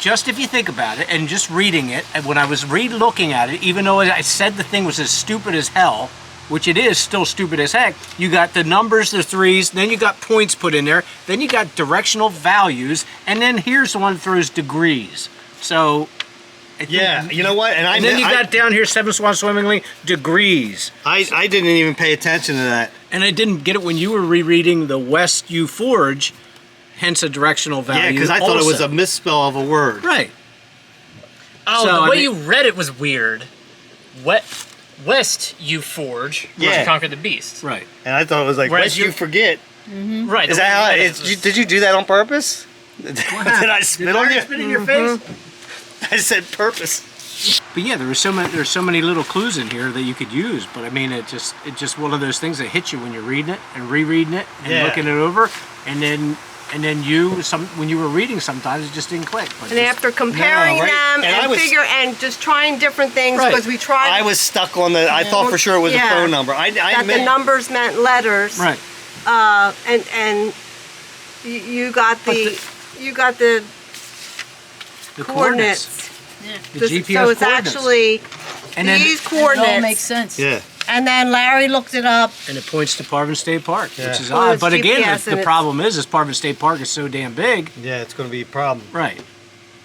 just if you think about it, and just reading it, and when I was re-looking at it, even though I said the thing was as stupid as hell, which it is still stupid as heck, you got the numbers, the threes, then you got points put in there, then you got directional values, and then here's the one that throws degrees. So, yeah, you know what? And then you got down here, Seven Swans Swimmingly, degrees. I didn't even pay attention to that. And I didn't get it when you were rereading the West U Forge, hence a directional value. Yeah, because I thought it was a misspell of a word. Right. Oh, so, the way you read it was weird. West you forge, to conquer the beast. Right. And I thought it was like, West you forget. Mm-hmm. Right. Is that how it is? Did you do that on purpose? Did I spit on you? Spit in your face? I said purpose. But yeah, there's so many little clues in here that you could use. But I mean, it's just one of those things that hit you when you're reading it and rereading it and looking it over, and then when you were reading, sometimes it just didn't click. And after comparing them and just trying different things, because we tried. I was stuck on the. I thought for sure it was a phone number. That the numbers meant letters. Right. And you got the coordinates. Yeah. The GPS so it's coordinates. Actually these coordinates. It all makes sense. Yeah. And then Larry looked it up. And it points to Parvin State Park, which is odd. But again, the problem is Parvin State Park is so damn big. Yeah, it's going to be a problem. Right.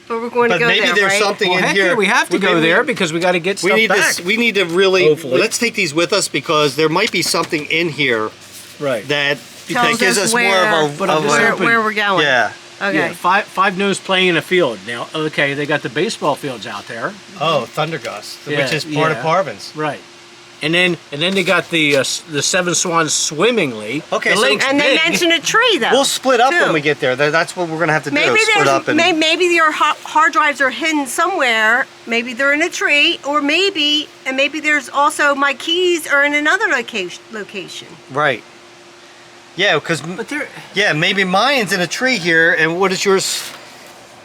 But we're going to go there, maybe there's something in here. We have to go there because we got to get stuff back. We need to really, let's take these with us because there might be something in here that gives us more of where we're going. Yeah. Okay. Yeah, five nose playing in a field. Now, okay, they got the baseball fields out there. Oh, Thundergust, which is part of Parvin's. Right. And then they got the Seven Swans Swimmingly. Okay, and they mentioned a tree though. We'll split up when we get there. That's what we're gonna have to do. Split up and maybe your hard drives are hidden somewhere. Maybe they're in a tree, or maybe there's also my keys are in another location. Right. Yeah, because maybe mine's in a tree here, and what is yours?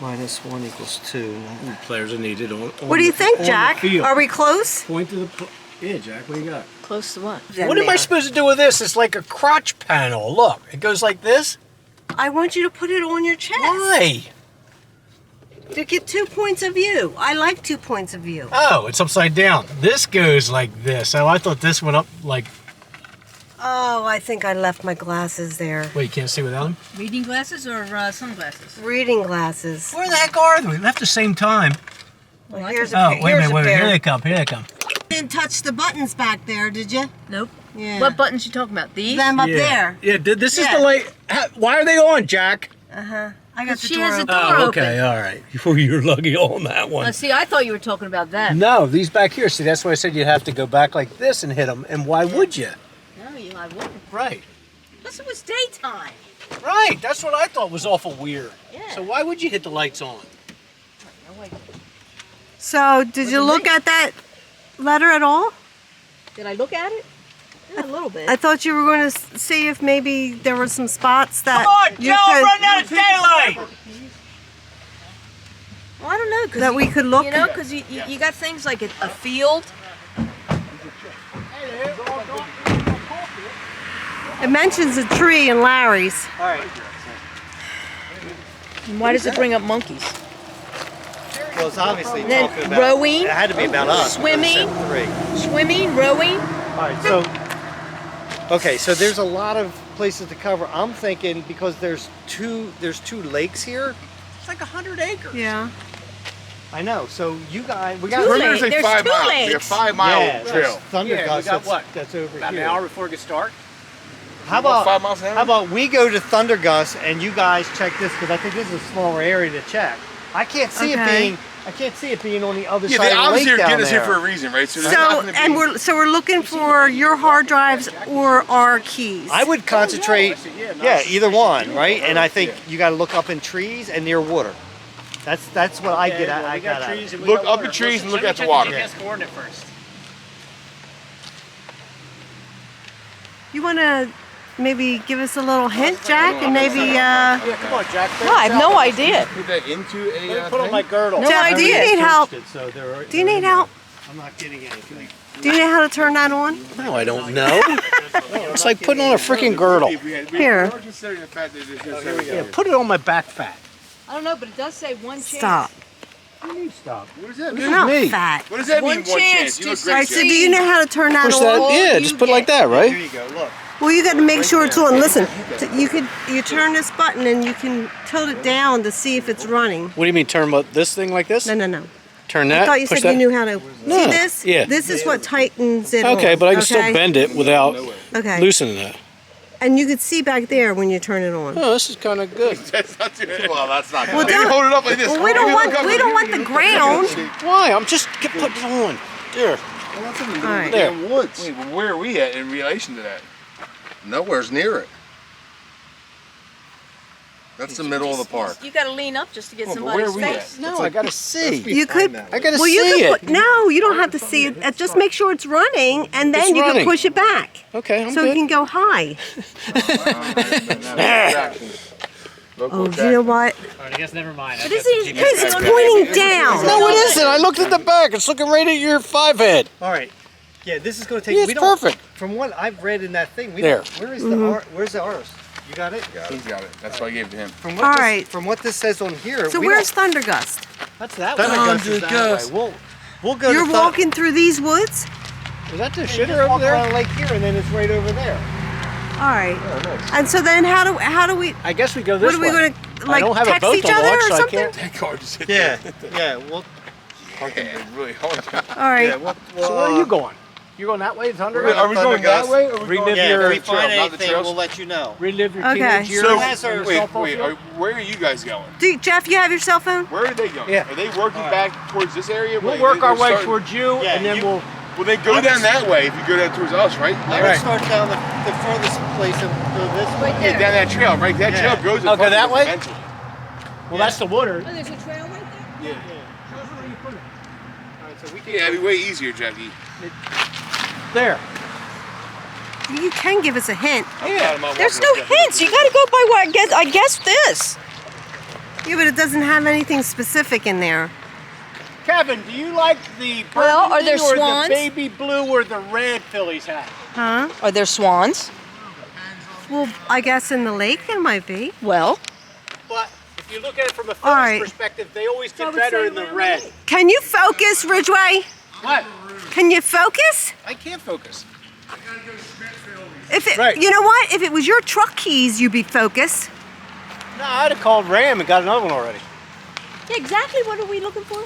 -1 equals 2. Players are needed on what do you think, Jack? Are we close? Point to the. Yeah, Jack, what do you got? Close to what? What am I supposed to do with this? It's like a crotch panel. Look, it goes like this. I want you to put it on your chest. Why? To get 2 points of view. I like 2 points of view. Oh, it's upside down. This goes like this. Oh, I thought this went up like... Oh, I think I left my glasses there. Wait, you can't see without them? Reading glasses or sunglasses? Reading glasses. Where the heck are they? We left the same time. Well, wait a minute, here they come, Didn't touch the buttons back there, did you? Nope. Yeah. What buttons you talking about? These? Them up there. Yeah, this is the light. Why are they on, Jack? I got the she door has a open. door open. Okay, all right. You're lucky on that one. See, I thought you were talking about that. No, these back here. See, that's why I said you'd have to go back like this and hit them. And why would you? No, I wouldn't. Right. Plus it was daytime. Right. That's what I thought was awful weird. Yeah. So why would you hit the lights on? No idea. So, did you look at that letter at all? Did I look at it? Yeah, a little bit. I thought you were going to see if maybe there were some spots that Come on, Joe, run out of daylight! Well, I don't know. Cause that we could look. You know, because you got things like a field. It mentions a tree in Larry's. All right. And why does it bring up monkeys? Well, it's obviously then talking about rowing. It had to be about us. Swimming, rowing. All right, so okay, so there's a lot of places to cover. I'm thinking because there's two lakes here. It's like 100 acres. Yeah. I know. So you guys, we got There's like 5 miles. lakes. We have 5 mile trail. Thundergust. we got what? That's over About here. an hour before it gets dark. How about 5 miles an hour? How about we go to Thundergust and you guys check this because I think this is a smaller area to check. I can't see it being on the other side of the lake they obviously are down getting us here there. for a reason, right? So we're looking for your hard drives or our keys. I would concentrate, either one, right? And I think you got to look up in trees and near water. That's what I get at. I got at. Look up in trees and look at the water. Let me check the GPS coordinate first. You want to maybe give us a little hint, Jack, and maybe. Yeah, come on, Jack. No, I have no idea. Put that into a Put on my girdle. No Jack, do you idea. need help? Do Do you need help? I'm not getting anything. Do you know how to turn that on? No, I don't know. It's like putting on a freaking girdle. Here. Yeah, put it on my back fat. I don't know, but it does say one chance. Stop. You need stuff. What does that It's mean? not me. fat. What does that One mean, one chance, chance? You look just great, All right, so Jeff. do you know how to turn that Push on? that. Yeah, just put it like that, Here right? you go. Look. Well, you got to make sure it's on. Listen, you turn this button and you can tilt it down to see if it's running. What do you mean, turn what, this thing like this? No. Turn I that? thought you push said that? you knew how to No, see this. yeah. This is what tightens it. Okay, on, but I can still okay? bend it without Okay. loosening that. And you can see back there when you turn it on. Oh, this is kind of good. That's not too well, that's not Well, good. Maybe don't- hold it up like this. Well, we don't want the ground. Why? I'm just putting it on. There. All right. There. Woods. Wait, but where are we at in relation to that? Nowhere's near it. That's the middle of the park. You got to lean up just to get Well, but somebody's where are we face. No, I gotta see. You could. I gotta Well, see you could it. put. No, you don't have to see it. Just make sure it's running, and then It's you running. can push it back, Okay, I'm so good. it can go high. Local Oh, do you know what? I guess never mind. Because it's pointing down. No, it isn't. I looked at the back. It's looking right at your 5-head. All right. Yeah, this is going to take. Yeah, we it's don't, perfect. From what I've read in that thing, we There. don't. Where is Mm-hmm. the where's the ours? You got it. He's got it. That's why I gave it to him. From what All this, right. From what this says on here. So we where's Thundergust? don't, that's that way. Thundergust is that way. We'll go. You're to walking through these woods. Is that the Just shitter walk over there? around Lake here, and then it's right over there. All right. And so then how do we? I guess we go What this are we way. going to I like don't have a text boat each to other launch, or so I something? can't. That car just hit Yeah. Yeah. We'll. really hard. All right. Yeah. We'll, So where are you going? You're going that way, Thunder? Are we going that way? Or are we Relive going Yeah. your If we find trail, not the anything, trails? we'll let you know. Relive your Okay. teenage years. So, has our wait, softball field? where are you guys going? Jeff, you have your cell phone? Where are they going? Yeah. Are they working back towards this area? We'll Wait, work our they're way starting- towards you, Yeah, and then you- we'll. Well, they go down that way if you go down towards us, right? I would start down the furthest place and go this way. Yeah, down that trail, right? That Yeah. trail goes. Oh, go that way? eventually. Well, that's the water. Oh, there's a trail right there? Yeah, it'd be way easier, Jackie. There. You can give us a hint. Yeah. There's no hints. You got to go by what I guess this. Yeah, but it doesn't have anything specific in there. Kevin, do you like the Well, are there burgundy or swans? the baby blue or the red Phillies hat? Huh? Are there swans? Well, I guess in the lake there might be. Well, But if you look at it from a All Phillies right. perspective, they always I get would better say in the where red. Can you focus, Ridgway? What? Can you focus? I can't focus. If it, Right. you know what? If it was your truck keys, you'd be focused. No, I'd have called Ram and got another one already. yeah, exactly. What are we looking for?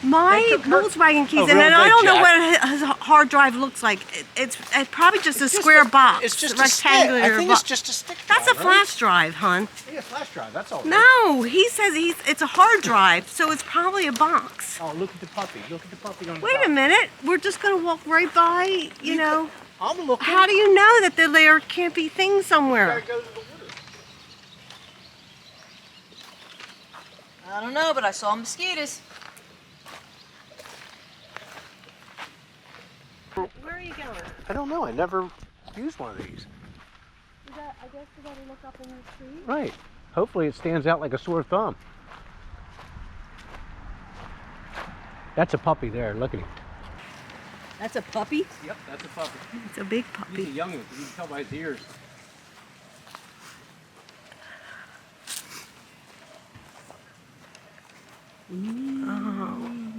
My They took her- Volkswagen keys, Oh, and real then I good, don't know Jack. what his hard drive looks like. It's probably just a square box. It's just a stick. rectangular. I think it's box. just a stick. That's a drive, right? flash drive, hon. Yeah, flash drive. That's all. right. No, he says it's a hard drive, so it's probably a box. Oh, look at the puppy. Look at the puppy on the Wait a minute, we're just gonna walk right by, you know. I'm looking. How do you know that there can't be things somewhere? Gotta go to the woods. I don't know, but I saw mosquitoes. Where are you going? I don't know. I never used one of these. I guess we gotta look up in the tree. Right. Hopefully it stands out like a sore thumb. That's a puppy there. Look at him. That's a puppy? Yep, that's a puppy. It's a big He's puppy. a young one. You can tell by his ears.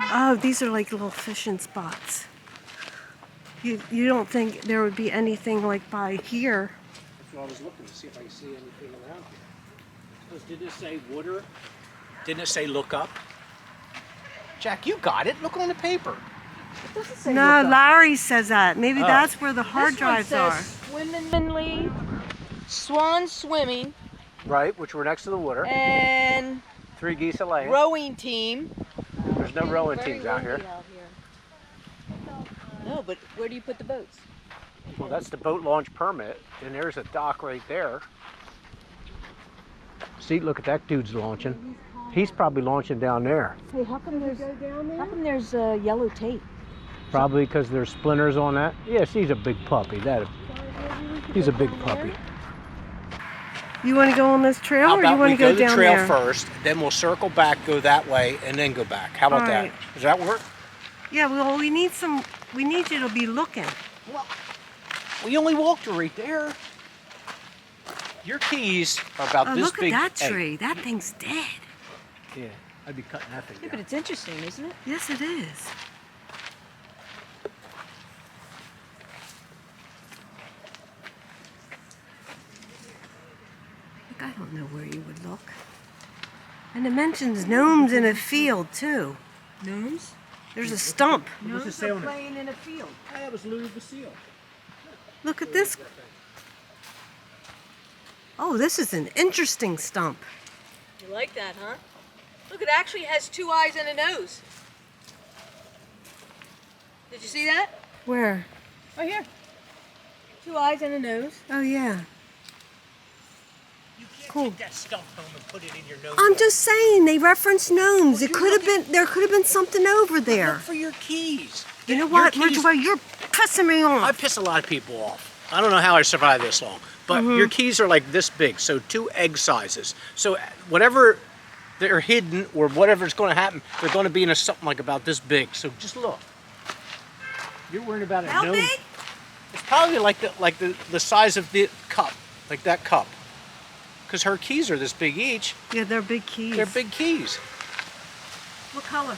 Oh, these are like little fishing spots. You don't think there would be anything like by here? That's what I was looking to see if I could see anything around here. Because didn't it say water? Didn't it say look up? Jack, you got it. Look on the paper. No, Larry says that. Maybe Oh. that's where the hard drives are. Swimmingly, swan swimming, Right, which were next to the water. and 3 geese a laying. rowing team. There's no rowing teams out here. No, but where do you put the boats? Well, that's the boat launch permit, and there's a dock right there. See, look at that dude's launching. He's probably launching down there. Hey, how come there's yellow tape? Probably because there's splinters on that. Yes, he's a big puppy. He's a big puppy. You want to go on this trail, How or you about want we to go go the down trail there? first, then we'll circle back, go that way, and then go back. How about All that? right. Does that work? Yeah. Well, we need some. We need you to be looking. We only walked her right there. Your keys are about Oh, this look big. at that Hey, tree. That thing's dead. yeah. I'd be cutting that thing Yeah, down. but it's interesting, isn't it? Yes, it is. Look, I don't know where you would look. And it mentions gnomes in a field, too. Gnomes? There's a stump. Gnomes are playing in a field. That was Louis the Seal. Look at this. Oh, this is an interesting stump. You like that, huh? Look, it actually has 2 eyes and a nose. Did you see that? Where? Right here. 2 eyes and a nose. Oh, yeah. You can't Cool. take that stump home and put it in your nose. I'm just saying, they referenced gnomes. It could have been, there could have been something over there. Look for your keys. You know Your what, keys- Ridgway, you're pissing me I off. piss a lot of people off. I don't know how I survived this long. But your keys are like this big, so 2 egg sizes. So whatever they're hidden or whatever's going to happen, they're going to be in a something like about this big. So just look. You're worried about it. How No, big? it's probably like the size of the cup, like that cup. Because her keys are this big each. Yeah, they're big keys. They're big keys. What color?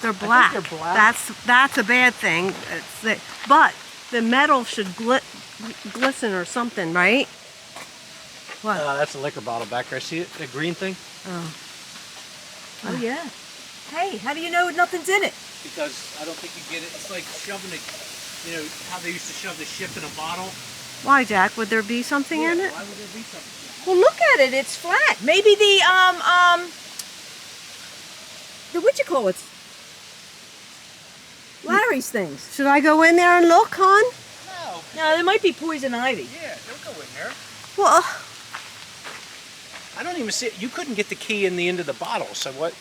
They're black. they're black. That's a bad thing. But the metal should glisten or something, right? What? That's a liquor bottle back there. See it? The green thing? Oh, yeah. Hey, how do you know nothing's in it? Because I don't think you get it. It's like shoving it. You know how they used to shove the ship in a bottle? Why, Jack? Would there be something in it? Why would there be something? Well, look at it. It's flat. Maybe the what you call it? Larry's things. Should I go in there and look, hon? No. No, there might be poison ivy. Yeah, don't go in there. Well, I don't even see it. You couldn't get the key in the end of the bottle, so what?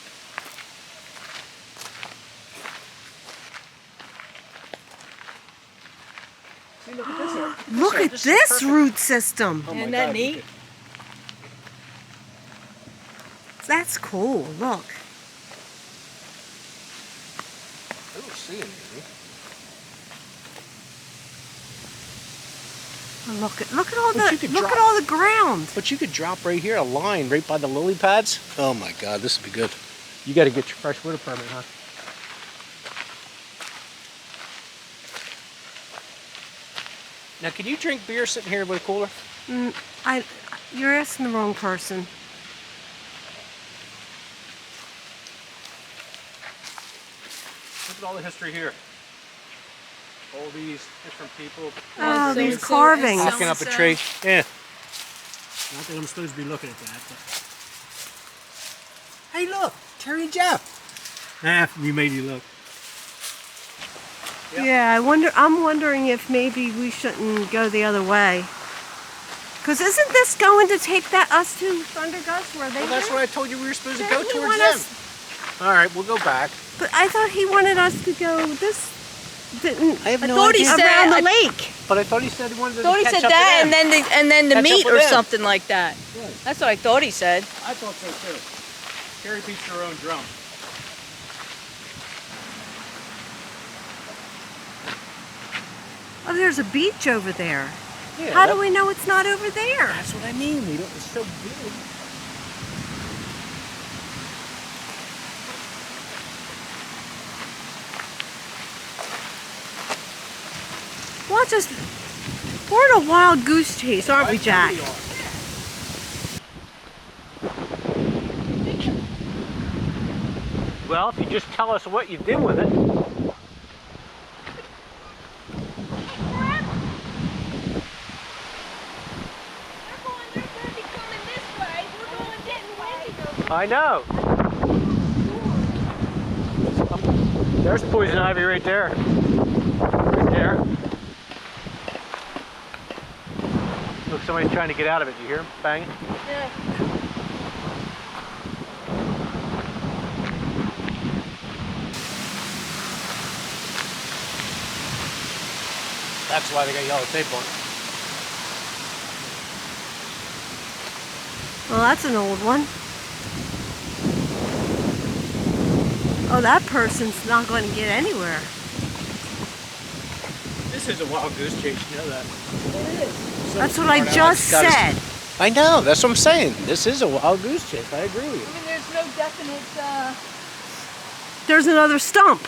See, look at this. look at This is this perfect. root system. Oh my Isn't that God, neat? That's cool. Look. I don't see anything. Look at all But you could look drop- at all the ground. But you could drop right here a line right by the lily pads. Oh my God, this would be good. You got to get your freshwater permit, huh? Now, can you drink beer sitting here with a cooler? You're asking the wrong person. Look at all the history here. All these different people Oh, these so-and-so carvings. and walking up a so-and-so. tree. Yeah. Not that I'm supposed to be looking at that, but. Hey, look, Terry and Jeff. We made you look. Yep. Yeah, I'm wondering if maybe we shouldn't go the other way. Because isn't this going to take us to Thunder Gust where they Well, that's live? what I told you we were supposed to Didn't go he towards want them. us- All right, we'll go back. But I thought he wanted us to go this. Didn't I have no thought he idea. said- around the I- lake. But I thought he said he wanted to Thought he catch said up to that, them. and then the Catch up meat with or them. something like that. Right. That's what I thought he said. I thought so too. Terry beats her own drum. Oh, there's a beach over there. Yeah, How do we know it's not over there? That's what I mean. We don't. It's so big. Watch us. We're in a wild goose chase, aren't we, Jack? Well, if you just tell us what you did with it. I know. There's poison ivy right there. Right there. Look, somebody's trying to get out of it. You hear him banging? Yeah. That's why they got yellow tape on it. Well, that's an old one. Oh, that person's not going to get anywhere. This is a wild goose chase, you know that. That's what I just said. I know, that's what I'm saying. This is a wild goose chase. I agree with you. I mean, there's no definite. There's another stump.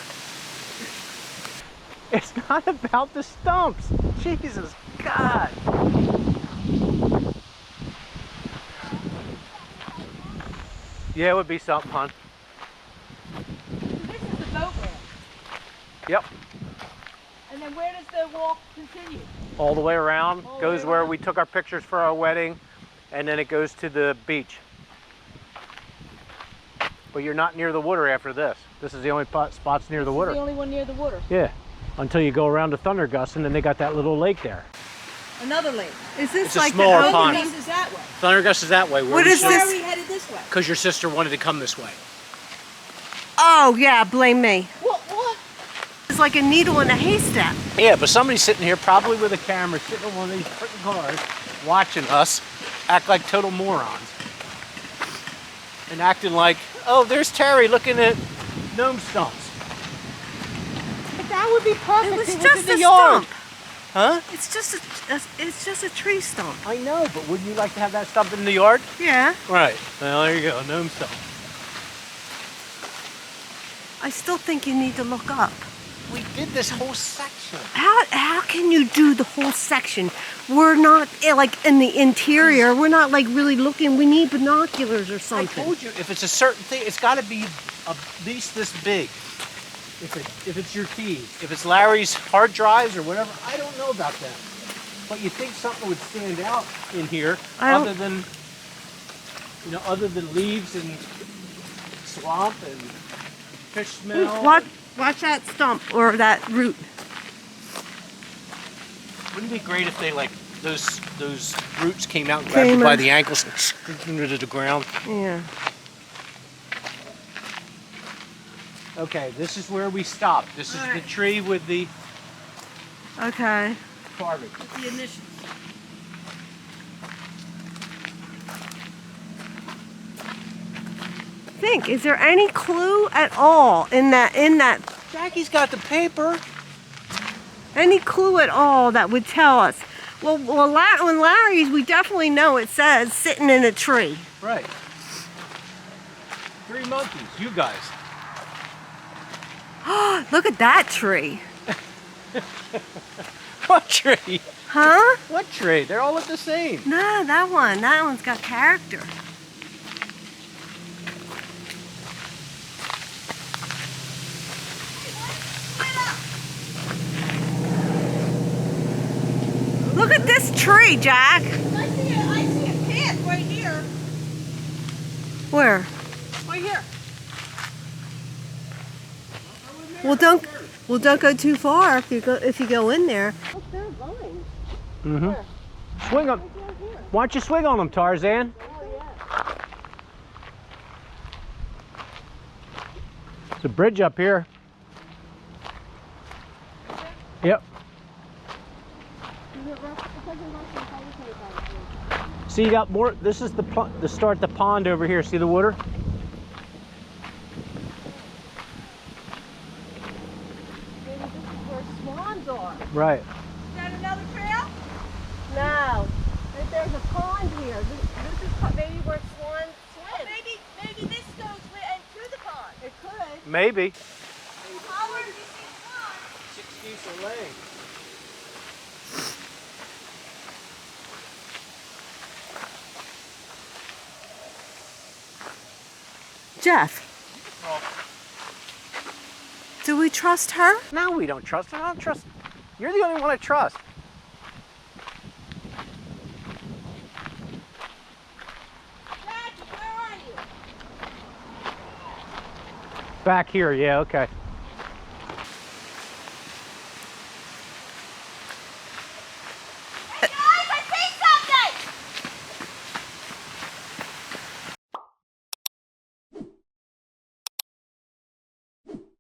It's not about the stumps. Jesus God. Yeah, it would be something, hon. This is the boat ramp. Yep. And then where does the walk continue? All the way around. All the Goes way where around? we took our pictures for our wedding, and then it goes to the beach. But you're not near the water after this. This is the only spots near the water. This is the only one near the water. Yeah, until you go around to Thundergust, and then they got that little lake there. Another lake. Is this It's a like smaller the pond. This is that way. Thundergust is that way. What is Why this? are we headed this way? Because your sister wanted to come this way. Oh yeah, blame me. What? It's like a needle in a haystack. Yeah, but somebody's sitting here probably with a camera, sitting on one of these freaking cars, watching us act like total morons. And acting like, oh, there's Terry looking at gnome stumps. But that would be perfect. It was to just look at a the yard. stump. Huh? It's just a tree stump. I know, but wouldn't you like to have that stump in the yard? Yeah. Right. Well, there you go, gnome stump. I still think you need to look up. We did this whole section. How can you do the whole section? We're not like in the interior. We're not like really looking. We need binoculars or I something. told you, if it's a certain thing, it's got to be at least this big. If it's your keys, if it's Larry's hard drives or whatever, I don't know about that. But you think something would stand out in here other than, you know, other than leaves and swamp and fish smell. Watch that stump or that root. Wouldn't it be great if they like those roots came out and grabbed you by the ankles and scooped them to the ground? Yeah. Okay, this is where we stopped. This is the tree with the Okay. Parvin. The initials. Think, is there any clue at all in that Jackie's got the paper. any clue at all that would tell us? Well, on Larry's, we definitely know it says sitting in a tree. Right. 3 monkeys, you guys. Look at that tree. What tree? Huh? What tree? They're all look the same. No, that one's got character. Look at this tree, Jack. I see a path right here. Where? Right here. Well, don't go too far if you go in there. Look, there are vines. Mm-hmm. Swing on. Why don't you swing on them, Tarzan? There's a bridge up here. Yep. See, you got more. This is the start the pond over here. See the water? Maybe this is where swans are. Right. Is that another trail? No, there's a pond here. This is maybe where swans swim. Maybe this goes into the pond. It could. Maybe. How where did you see swans? 6 feet of leg. Jeff, do we trust her? No, we don't trust her. I don't trust. You're the only one I trust. Jackie, where are you? Back here, yeah, okay.